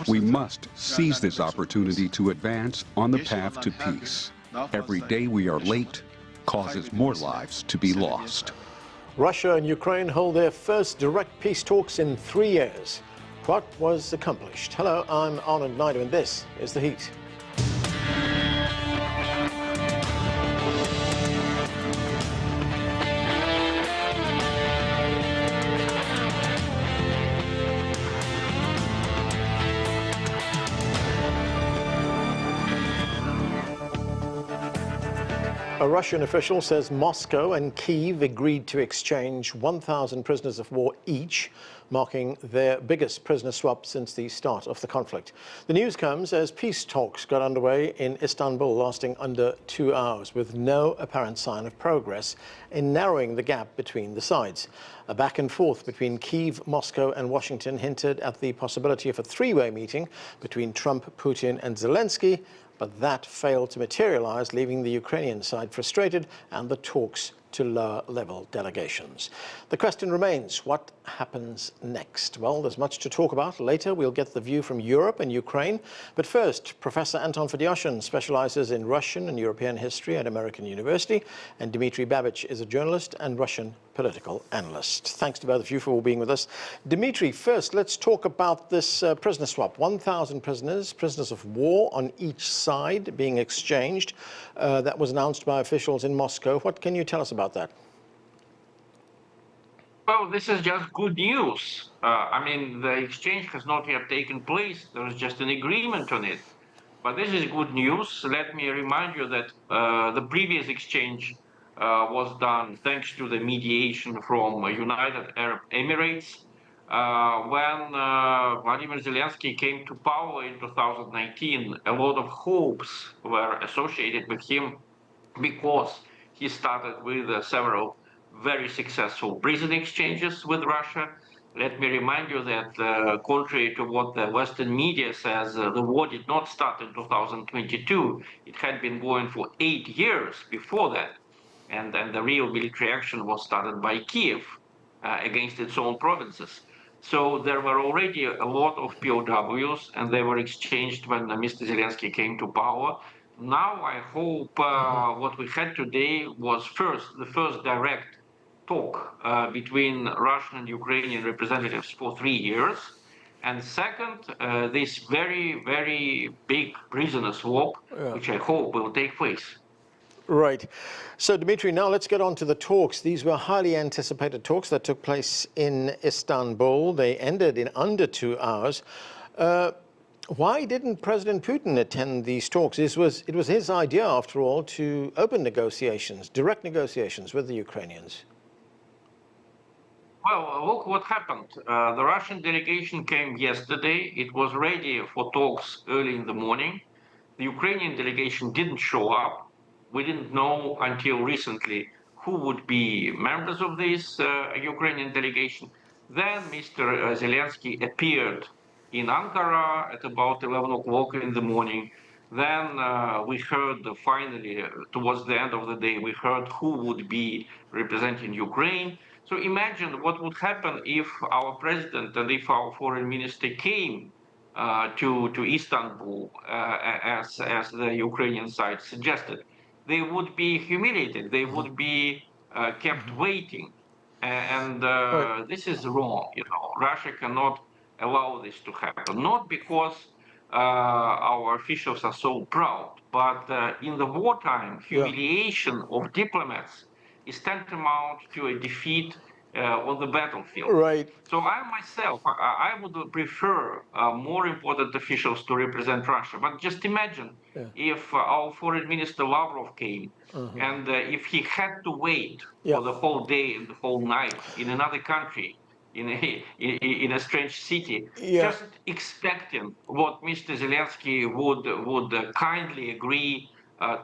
We must seize this opportunity to advance on the path to peace. Every day we are late causes more lives to be lost. Russia and Ukraine hold their first direct peace talks in 3 years. What was accomplished? Hello, I'm Arnold Naidu, and this is The Heat. A Russian official says Moscow and Kyiv agreed to exchange 1,000 prisoners of war each, marking their biggest prisoner swap since the start of the conflict. The news comes as peace talks got underway in Istanbul, lasting under 2 hours, with no apparent sign of progress in narrowing the gap between the sides. A back and forth between Kyiv, Moscow and Washington hinted at the possibility of a three-way meeting between Trump, Putin and Zelenskyy, but that failed to materialize, leaving the Ukrainian side frustrated and the talks to lower-level delegations. The question remains, what happens next? Well, there's much to talk about. Later, we'll get the view from Europe and Ukraine. But first, Professor Anton Fedyashin specializes in Russian and European history at American University, and Dmitry Babich is a journalist and Russian political analyst. Thanks to both of you for being with us. Dmitry, first, let's talk about this prisoner swap. 1,000 prisoners of war on each side being exchanged. That was announced by officials in Moscow. What can you tell us about that? Well, this is just good news. I mean, the exchange has not yet taken place. There is just an agreement on it. But this is good news. Let me remind you that the previous exchange was done thanks to the mediation from United Arab Emirates. When Vladimir Zelenskyy came to power in 2019, a lot of hopes were associated with him because he started with several very successful prison exchanges with Russia. Let me remind you that contrary to what the Western media says, the war did not start in 2022. It had been going for 8 years before that. And the real military action was started by Kyiv against its own provinces. So there were already a lot of POWs, and they were exchanged when Mr. Zelenskyy came to power. Now I hope what we had today was the first direct talk between Russian and Ukrainian representatives for 3 years. And second, this very, very big prisoner swap, which I hope will take place. Right. So, Dmitry, now let's get on to the talks. These were highly anticipated talks that took place in Istanbul. They ended in under 2 hours. Why didn't President Putin attend these talks? It was his idea, after all, to open negotiations, direct negotiations with the Ukrainians. Well, look what happened. The Russian delegation came yesterday. It was ready for talks early in the morning. The Ukrainian delegation didn't show up. We didn't know until recently who would be members of this Ukrainian delegation. Then Mr. Zelenskyy appeared in Ankara at about 11 o'clock in the morning. Then we heard finally, towards the end of the day, we heard who would be representing Ukraine. So imagine what would happen if our president and if our foreign minister came to Istanbul, as the Ukrainian side suggested. They would be humiliated. They would be kept waiting, and this is wrong. You know, Russia cannot allow this to happen. Not because our officials are so proud, but in the wartime, humiliation of diplomats is tantamount to a defeat on the battlefield. Right. So I myself, I would prefer more important officials to represent Russia. But just imagine if our foreign minister Lavrov came and if he had to wait for the whole day and the whole night in another country, in a strange city, just expecting what Mr. Zelenskyy would kindly agree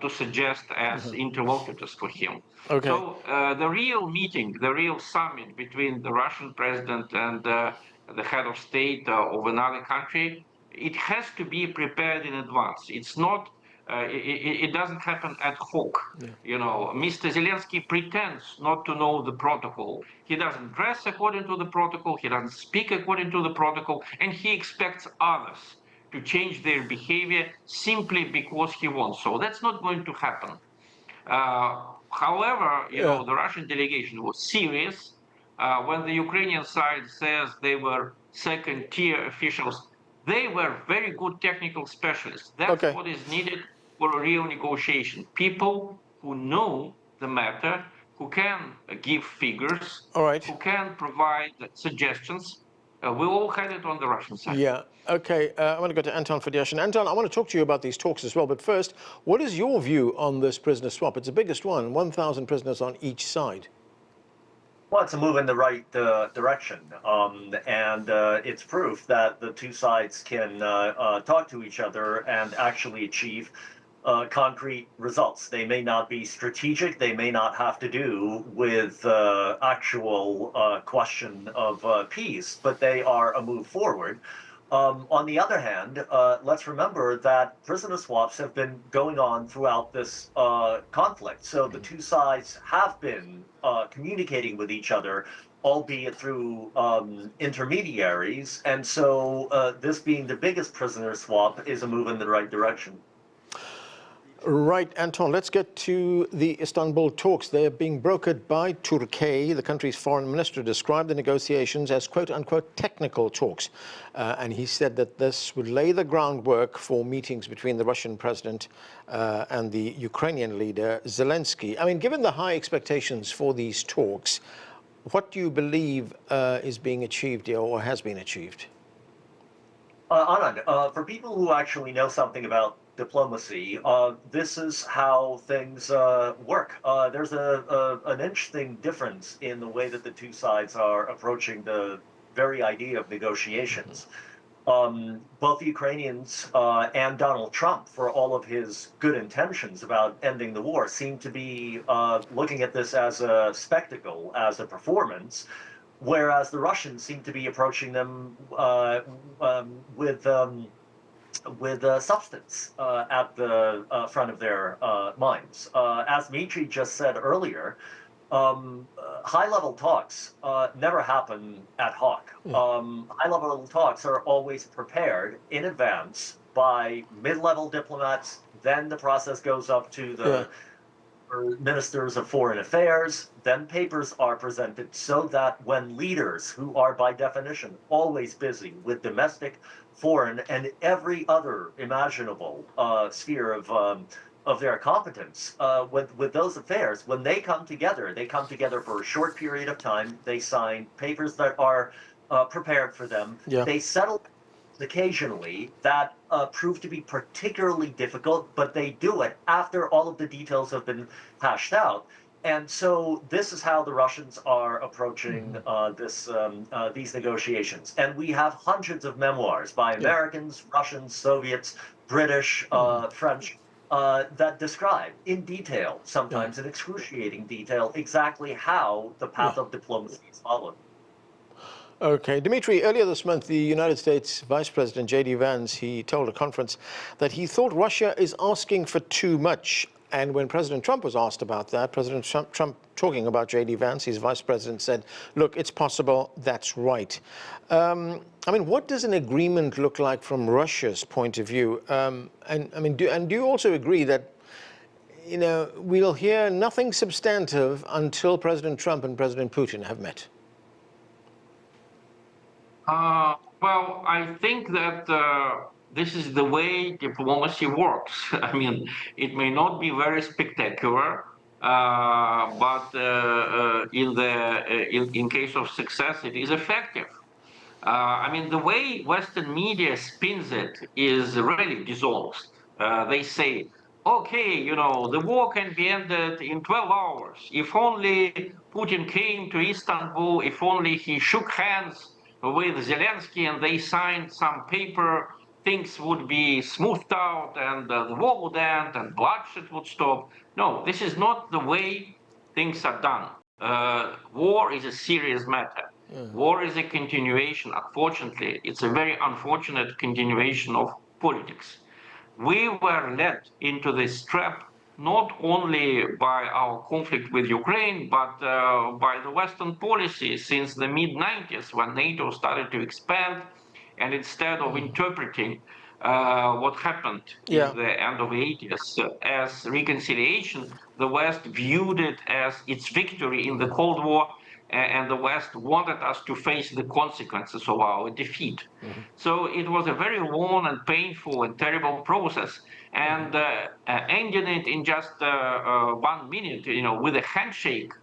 to suggest as interlocutors for him. Okay. So the real meeting, the real summit between the Russian president and the head of state of another country, it has to be prepared in advance. It's not it doesn't happen ad hoc. You know, Mr. Zelensky pretends not to know the protocol. He doesn't dress according to the protocol. He doesn't speak according to the protocol, and he expects others to change their behavior simply because he wants so. That's not going to happen. However, you know, the Russian delegation was serious. When the Ukrainian side says they were second-tier officials, they were very good technical specialists. That's what is needed for a real negotiation. People who know the matter, who can give figures, who can provide suggestions. We all had it on the Russian side. Yeah. Okay. I want to go to Anton Fedyashin. Anton, I want to talk to you about these talks as well. But first, what is your view on this prisoner swap? It's the biggest one, 1,000 prisoners on each side. Well, it's a move in the right direction, and it's proof that the two sides can talk to each other and actually achieve concrete results. They may not be strategic, they may not have to do with actual question of peace, but they are a move forward. On the other hand, let's remember that prisoner swaps have been going on throughout this conflict. So the two sides have been communicating with each other, albeit through intermediaries. And so this being the biggest prisoner swap is a move in the right direction. Right, Anton, let's get to the Istanbul talks. They're being brokered by Turkey. The country's foreign minister described the negotiations as quote-unquote technical talks. And he said that this would lay the groundwork for meetings between the Russian president and the Ukrainian leader, Zelenskyy. I mean, given the high expectations for these talks, what do you believe is being achieved here or has been achieved? Anand, for people who actually know something about diplomacy, this is how things work. There's an interesting difference in the way that the two sides are approaching the very idea of negotiations. Both the Ukrainians and Donald Trump, for all of his good intentions about ending the war, seem to be looking at this as a spectacle, as a performance, whereas the Russians seem to be approaching them with substance at the front of their minds. As Dmitry just said earlier, high-level talks never happen ad hoc. High-level talks are always prepared in advance by mid-level diplomats. Then the process goes up to the ministers of foreign affairs. Then papers are presented so that when leaders, who are by definition always busy with domestic, foreign, and every other imaginable sphere of their competence, with those affairs, when they come together for a short period of time. They sign papers that are prepared for them. They settle occasionally that prove to be particularly difficult, but they do it after all of the details have been hashed out. And so this is how the Russians are approaching these negotiations. And we have hundreds of memoirs by Americans, Russians, Soviets, British, French, that describe in detail, sometimes in excruciating detail, exactly how the path of diplomacy is followed. Okay. Dmitry, earlier this month, the United States Vice President J.D. Vance, he told a conference that he thought Russia is asking for too much. And when President Trump was asked about that, President Trump talking about J.D. Vance, his vice president, said, look, it's possible, that's right. I mean, what does an agreement look like from Russia's point of view? And I mean, do you also agree that, you know, we'll hear nothing substantive until President Trump and President Putin have met? Well, I think that this is the way diplomacy works. I mean, it may not be very spectacular, but in case of success, it is effective. I mean, the way Western media spins it is really dishonest. They say, okay, you know, the war can be ended in 12 hours. If only Putin came to Istanbul, if only he shook hands with Zelenskyy and they signed some paper, things would be smoothed out and the war would end and bloodshed would stop. No, this is not the way things are done. War is a serious matter. War is a continuation. Unfortunately, it's a very unfortunate continuation of politics. we were led into this trap not only by our conflict with Ukraine, but by the Western policy since the mid-90s when NATO started to expand, and instead of interpreting what happened in the end of the 80s as reconciliation, the West viewed it as its victory in the Cold War, and the West wanted us to face the consequences of our defeat. So it was a very long and painful and terrible process, and ending it in just 1 minute, with a handshake.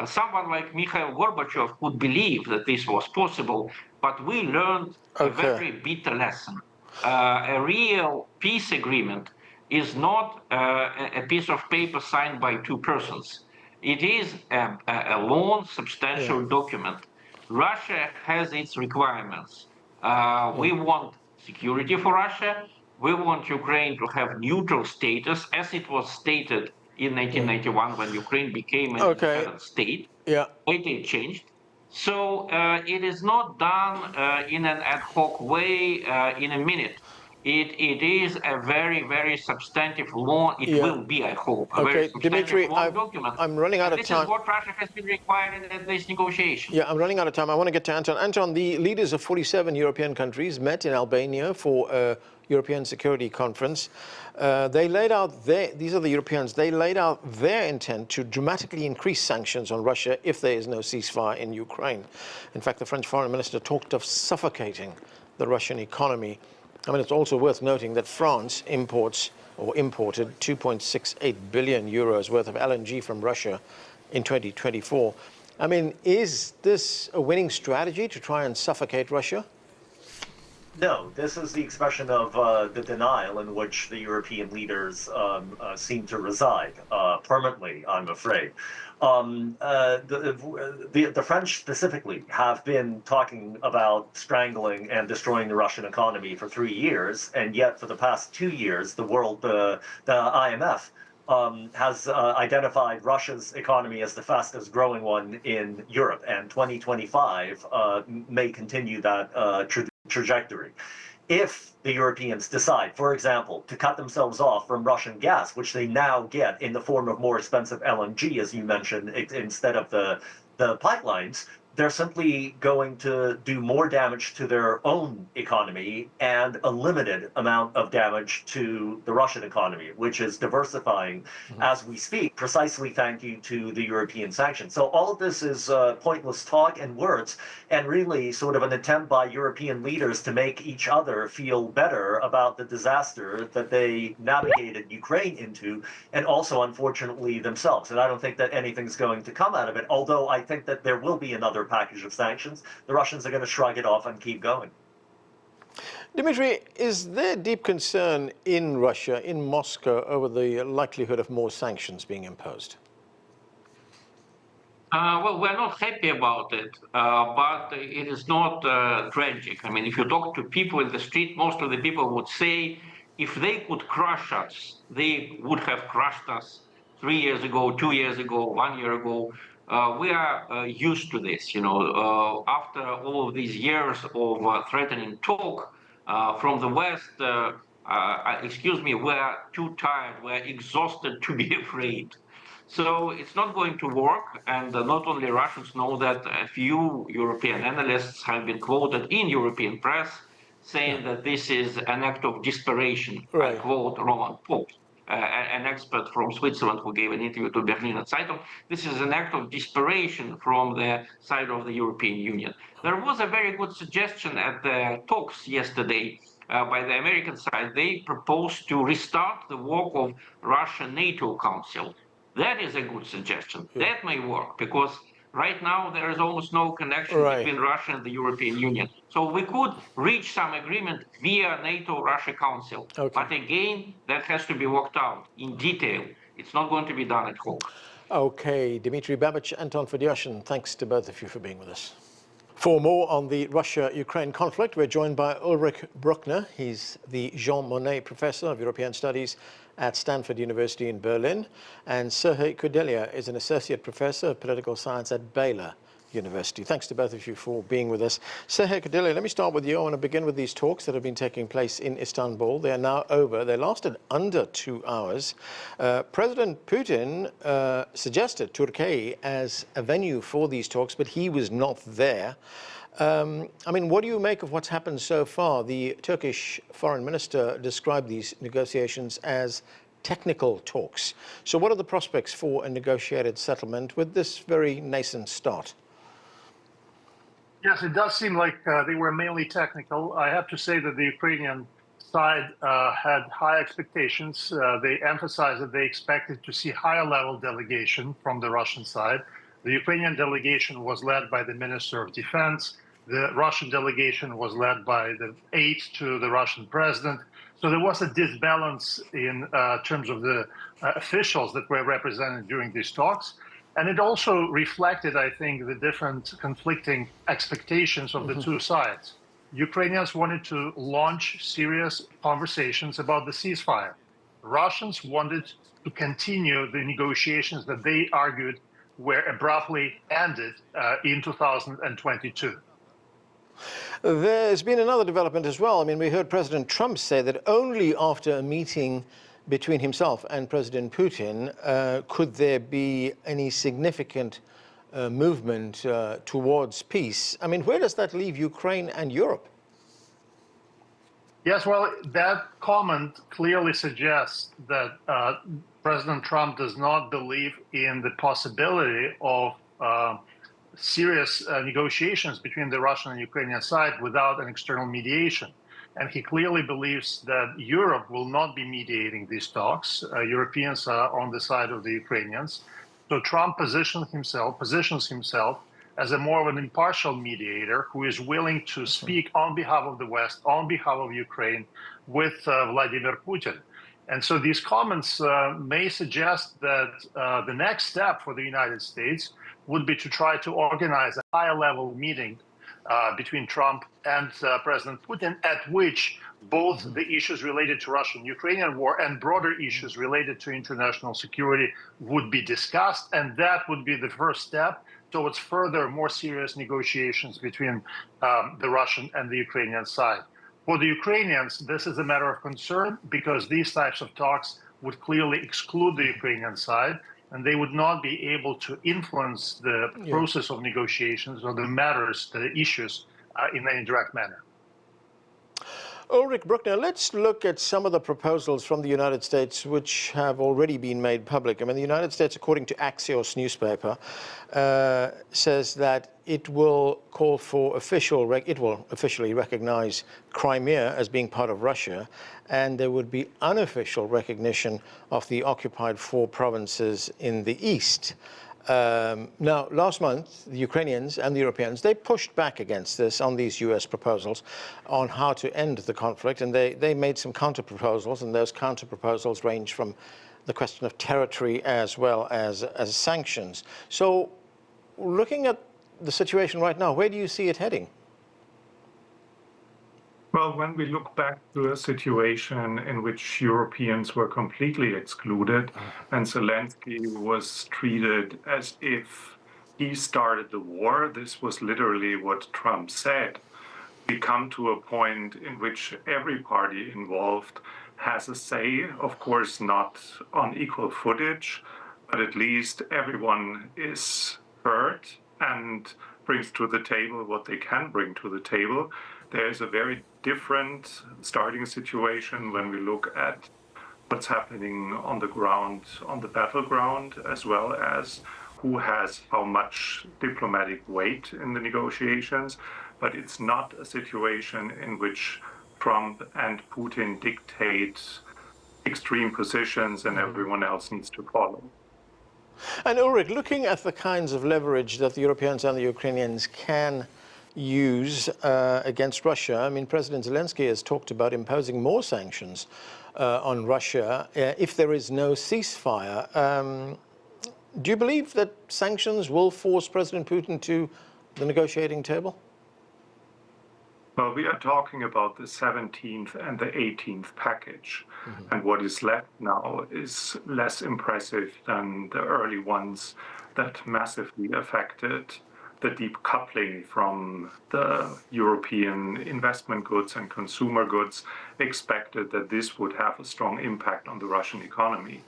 Someone like Mikhail Gorbachev could believe that this was possible, but we learned a very bitter lesson. A real peace agreement is not a piece of paper signed by two persons. It is a long, substantial document. Russia has its requirements. We want security for Russia. We want Ukraine to have neutral status, as it was stated in 1991 when Ukraine became an independent state. It changed. So it is not done in an ad hoc way in a minute. It is a very, very substantive law. It will be, I hope, a very substantive Dmitry, long document. I'm running out of time. This is what Russia has been requiring in this negotiation. Yeah, I'm running out of time. I want to get to Anton. Anton, the leaders of 47 European countries met in Albania for a European Security Conference. They laid out these are the Europeans, they laid out their intent to dramatically increase sanctions on Russia if there is no ceasefire in Ukraine. In fact, the French foreign minister talked of suffocating the Russian economy. I mean, it's also worth noting that France imported 2.68 billion euros worth of LNG from Russia in 2024. I mean, is this a winning strategy to try and suffocate Russia? No, this is the expression of the denial in which the European leaders seem to reside permanently, I'm afraid. The French specifically have been talking about strangling and destroying the Russian economy for 3 years, and yet for the past 2 years, the IMF has identified Russia's economy as the fastest growing one in Europe, and 2025 may continue that trajectory. If the Europeans decide, for example, to cut themselves off from Russian gas, which they now get in the form of more expensive LNG, as you mentioned, instead of the pipelines, they're simply going to do more damage to their own economy and a limited amount of damage to the Russian economy, which is diversifying as we speak, precisely thank you to the European sanctions. So all of this is pointless talk and words, and really sort of an attempt by European leaders to make each other feel better about the disaster that they navigated Ukraine into, and also, unfortunately, themselves. And I don't think that anything's going to come out of it, although I think that there will be another package of sanctions. The Russians are going to shrug it off and keep going. Dmitry, is there deep concern in Russia, in Moscow, over the likelihood of more sanctions being imposed? Well, we're not happy about it, but it is not tragic. I mean, if you talk to people in the street, most of the people would say if they could crush us, they would have crushed us 3 years ago, 2 years ago, 1 year ago. We are used to this, after all of these years of threatening talk from the West, excuse me, we're too tired, we're exhausted to be afraid. So it's not going to work, and not only Russians know that. A few European analysts have been quoted in European press saying that this is an act of desperation. I quote Roman Pope, an expert from Switzerland who gave an interview to Berliner Zeitung. This is an act of desperation from the side of the European Union. There was a very good suggestion at the talks yesterday by the American side. They proposed to restart the work of Russia-NATO Council. That is a good suggestion. That may work, because right now there is almost no connection between Russia and the European Union. So we could reach some agreement via NATO-Russia Council. But again, that has to be worked out in detail. It's not going to be done at home. Okay, Dmitry Babich, Anton Fedyashin, thanks to both of you for being with us. For more on the Russia-Ukraine conflict, we're joined by Ulrich Brückner. He's the Jean Monnet Professor of European Studies at Stanford University in Berlin, and Sergei Kudelia is an associate professor of political science at Baylor University. Thanks to both of you for being with us. Sergei Kudelia, let me start with you. I want to begin with these talks that have been taking place in Istanbul. They are now over. They lasted under 2 hours. President Putin suggested Turkey as a venue for these talks, but he was not there. I mean, what do you make of what's happened so far? The Turkish foreign minister described these negotiations as technical talks. So what are the prospects for a negotiated settlement with this very nascent start? Yes, it does seem like they were mainly technical. I have to say that the Ukrainian side had high expectations. They emphasized that they expected to see higher level delegation from the Russian side. The Ukrainian delegation was led by the Minister of Defense. The Russian delegation was led by the aide to the Russian president. So there was a disbalance in terms of the officials that were represented during these talks. And it also reflected, I think, the different conflicting expectations of the two sides. Ukrainians wanted to launch serious conversations about the ceasefire. Russians wanted to continue the negotiations that they argued were abruptly ended in 2022. There's been another development as well. I mean, we heard President Trump say that only after a meeting between himself and President Putin could there be any significant movement towards peace. I mean, where does that leave Ukraine and Europe? Yes, well, that comment clearly suggests that President Trump does not believe in the possibility of serious negotiations between the Russian and Ukrainian side without an external mediation. And he clearly believes that Europe will not be mediating these talks. Europeans are on the side of the Ukrainians. So Trump positions himself as a more of an impartial mediator who is willing to speak on behalf of the West, on behalf of Ukraine, with Vladimir Putin. And so these comments may suggest that the next step for the United States would be to try to organize a higher level meeting between Trump and President Putin, at which both the issues related to Russian-Ukrainian war and broader issues related to international security would be discussed. And that would be the first step towards further, more serious negotiations between the Russian and the Ukrainian side. For the Ukrainians, this is a matter of concern because these types of talks would clearly exclude the Ukrainian side, and they would not be able to influence the process of negotiations or the matters, the issues in any direct manner. Ulrich, Brückner, let's look at some of the proposals from the United States which have already been made public. I mean, the United States, according to Axios newspaper, says that it will call for it will officially recognize Crimea as being part of Russia, and there would be unofficial recognition of the occupied 4 provinces in the east. Now, last month, the Ukrainians and the Europeans, they pushed back against this on these US proposals on how to end the conflict, and they made some counter-proposals, and those counter-proposals range from the question of territory as well as sanctions. So, looking at the situation right now, where do you see it heading? Well, when we look back to a situation in which Europeans were completely excluded and Zelenskyy was treated as if he started the war, this was literally what Trump said. We come to a point in which every party involved has a say, of course not on equal footage, but at least everyone is heard and brings to the table what they can bring to the table. There is a very different starting situation when we look at what's happening on the ground, on the battleground, as well as who has how much diplomatic weight in the negotiations. But it's not a situation in which Trump and Putin dictate extreme positions and everyone else needs to follow. And Ulrich, looking at the kinds of leverage that the Europeans and the Ukrainians can use against Russia, I mean, President Zelenskyy has talked about imposing more sanctions on Russia if there is no ceasefire. Do you believe that sanctions will force President Putin to the negotiating table? Well, we are talking about the 17th and the 18th package. And what is left now is less impressive than the early ones that massively affected the deep coupling from the European investment goods and consumer goods, expected that this would have a strong impact on the Russian economy.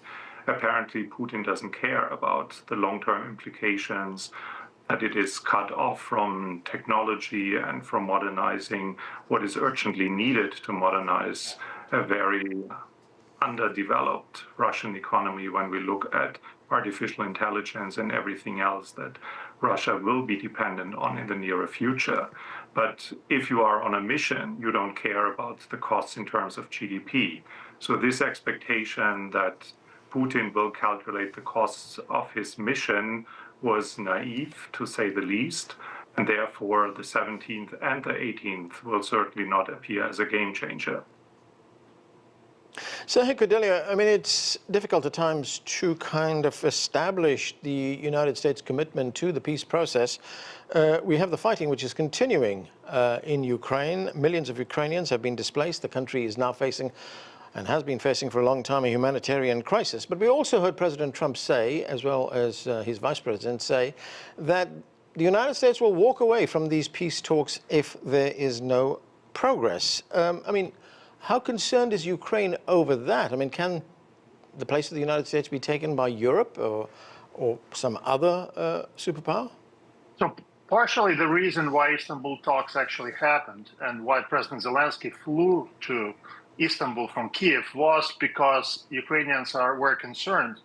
Apparently, Putin doesn't care about the long-term implications, that it is cut off from technology and from modernizing what is urgently needed to modernize a very underdeveloped Russian economy when we look at artificial intelligence and everything else that Russia will be dependent on in the nearer future. But if you are on a mission, you don't care about the costs in terms of GDP. So this expectation that Putin will calculate the costs of his mission was naive, to say the least, and therefore the 17th and the 18th will certainly not appear as a game changer. So, Cordelia, I mean, it's difficult at times to kind of establish the United States commitment to the peace process. We have the fighting which is continuing in Ukraine. Millions of Ukrainians have been displaced. The country is now facing, and has been facing for a long time, a humanitarian crisis. But we also heard President Trump say, as well as his vice president say, that the United States will walk away from these peace talks if there is no progress. I mean, how concerned is Ukraine over that? I mean, can the place of the United States be taken by Europe or some other superpower? So partially the reason why Istanbul talks actually happened and why President Zelenskyy flew to Istanbul from Kyiv was because Ukrainians were concerned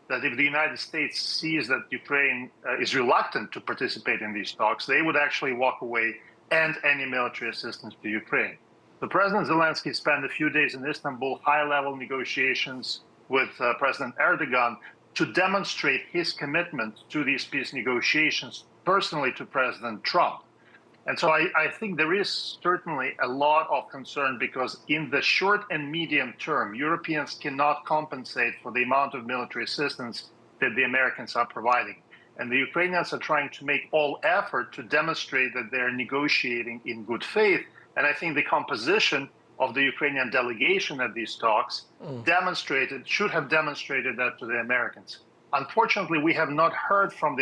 that if the United States sees that Ukraine is reluctant to participate in these talks, they would actually walk away and any military assistance to Ukraine. So President Zelenskyy spent a few days in Istanbul, high-level negotiations with President Erdogan to demonstrate his commitment to these peace negotiations personally to President Trump. And so I think there is certainly a lot of concern because in the short and medium term, Europeans cannot compensate for the amount of military assistance that the Americans are providing. And the Ukrainians are trying to make all effort to demonstrate that they're negotiating in good faith. And I think the composition of the Ukrainian delegation at these talks should have demonstrated that to the Americans. Unfortunately, we have not heard from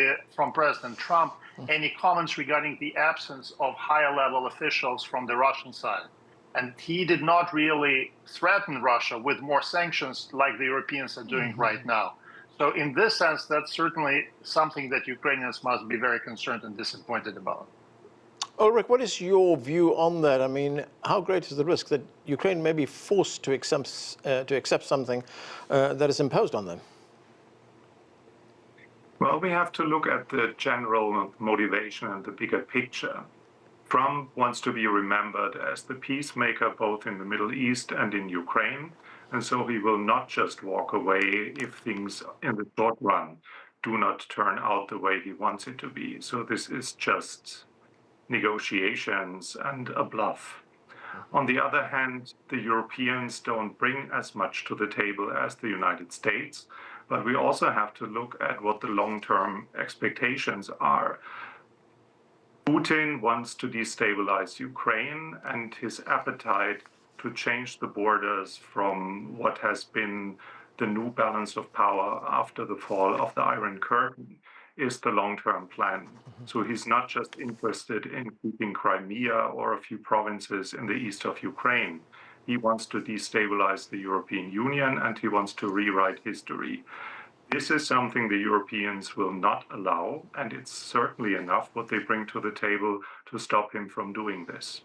President Trump any comments regarding the absence of higher-level officials from the Russian side. And he did not really threaten Russia with more sanctions like the Europeans are doing right now. So in this sense, that's certainly something that Ukrainians must be very concerned and disappointed about. Ulrich, what is your view on that? I mean, how great is the risk that Ukraine may be forced to accept something that is imposed on them? Well, we have to look at the general motivation and the bigger picture. Trump wants to be remembered as the peacemaker both in the Middle East and in Ukraine, and so he will not just walk away if things in the short run do not turn out the way he wants it to be. So this is just negotiations and a bluff. On the other hand, the Europeans don't bring as much to the table as the United States, but we also have to look at what the long-term expectations are. Putin wants to destabilize Ukraine, and his appetite to change the borders from what has been the new balance of power after the fall of the Iron Curtain is the long-term plan. So he's not just interested in keeping Crimea or a few provinces in the east of Ukraine. He wants to destabilize the European Union, and he wants to rewrite history. This is something the Europeans will not allow, and it's certainly enough what they bring to the table to stop him from doing this.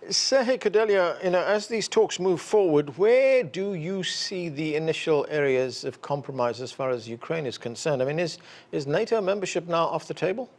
Sergei Cordelia, as these talks move forward, where do you see the initial areas of compromise as far as Ukraine is concerned? I mean, is NATO membership now off the table?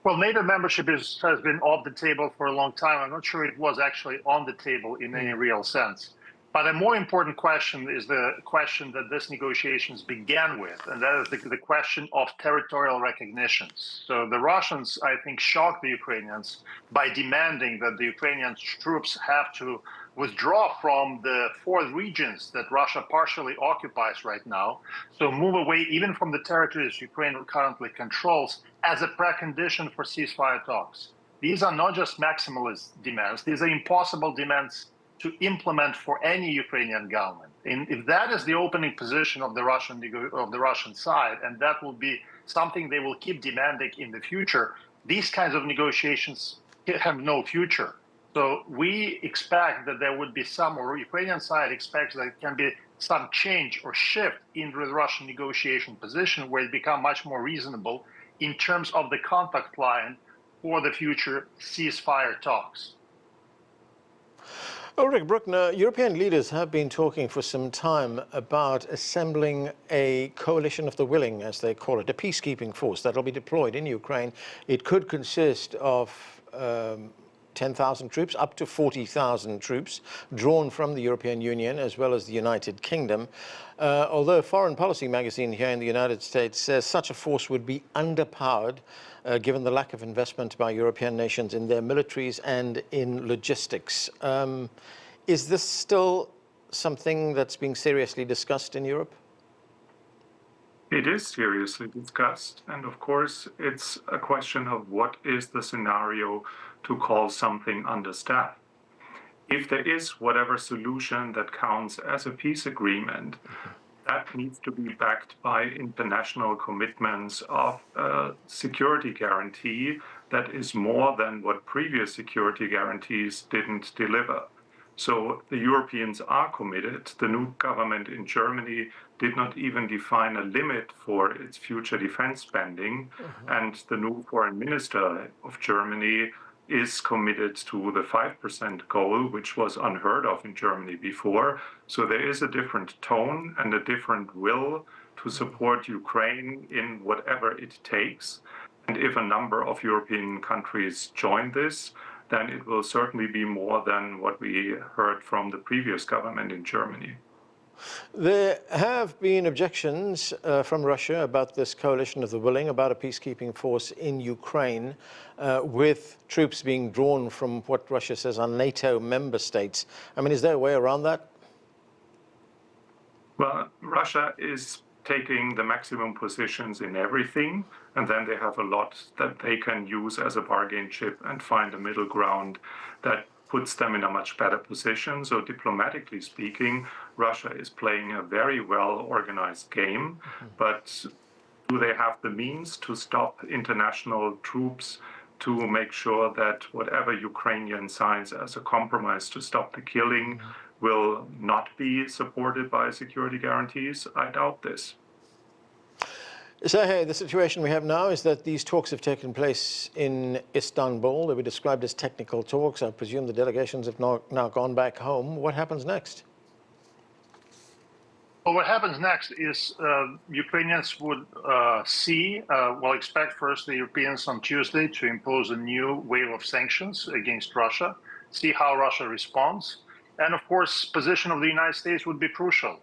Well, NATO membership has been off the table for a long time. I'm not sure it was actually on the table in any real sense. But a more important question is the question that these negotiations began with, and that is the question of territorial recognition. So the Russians, I think, shocked the Ukrainians by demanding that the Ukrainian troops have to withdraw from the 4 regions that Russia partially occupies right now. So move away even from the territories Ukraine currently controls as a precondition for ceasefire talks. These are not just maximalist demands. These are impossible demands to implement for any Ukrainian government. And if that is the opening position of the Russian side, and that will be something they will keep demanding in the future, these kinds of negotiations have no future. So we expect that there would be some, or Ukrainian side expects that there can be some change or shift in the Russian negotiation position where it become much more reasonable in terms of the contact line for the future ceasefire talks. Ulrich, Brückner, European leaders have been talking for some time about assembling a coalition of the willing, as they call it, a peacekeeping force that will be deployed in Ukraine. It could consist of 10,000 troops, up to 40,000 troops, drawn from the European Union as well as the United Kingdom. Although Foreign Policy magazine here in the United States says such a force would be underpowered, given the lack of investment by European nations in their militaries and in logistics. Is this still something that's being seriously discussed in Europe? It is seriously discussed. And of course, it's a question of what is the scenario to call something understaffed. If there is whatever solution that counts as a peace agreement, that needs to be backed by international commitments of a security guarantee that is more than what previous security guarantees didn't deliver. So the Europeans are committed. The new government in Germany did not even define a limit for its future defense spending. And the new foreign minister of Germany is committed to the 5% goal, which was unheard of in Germany before. So there is a different tone and a different will to support Ukraine in whatever it takes. And if a number of European countries join this, then it will certainly be more than what we heard from the previous government in Germany. There have been objections from Russia about this coalition of the willing, about a peacekeeping force in Ukraine, with troops being drawn from what Russia says are NATO member states. I mean, is there a way around that? Well, Russia is taking the maximum positions in everything, and then they have a lot that they can use as a bargain chip and find a middle ground that puts them in a much better position. So diplomatically speaking, Russia is playing a very well-organized game, but do they have the means to stop international troops to make sure that whatever Ukrainian signs as a compromise to stop the killing will not be supported by security guarantees? I doubt this. Sergei, the situation we have now is that these talks have taken place in Istanbul. They were described as technical talks. I presume the delegations have now gone back home. What happens next? Well, what happens next is Ukrainians would expect first the Europeans on Tuesday to impose a new wave of sanctions against Russia, see how Russia responds. And of course, position of the United States would be crucial.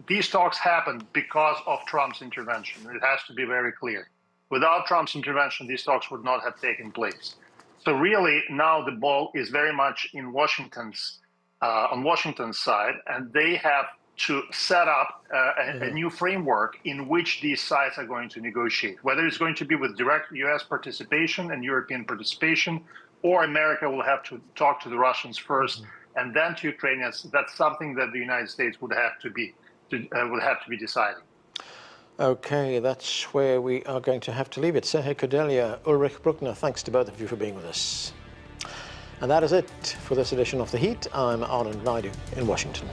These talks happened because of Trump's intervention. It has to be very clear. Without Trump's intervention, these talks would not have taken place. So really, now the ball is very much in Washington's, on Washington's side, and they have to set up a new framework in which these sides are going to negotiate, whether it's going to be with direct US participation and European participation, or America will have to talk to the Russians first, and then to Ukrainians. That's something that the United States would have to be deciding. Okay, that's where we are going to have to leave it. Sergei Kodelia, Ulrich Brückner, thanks to both of you for being with us. And that is it for this edition of The Heat. I'm Anand Naidu in Washington.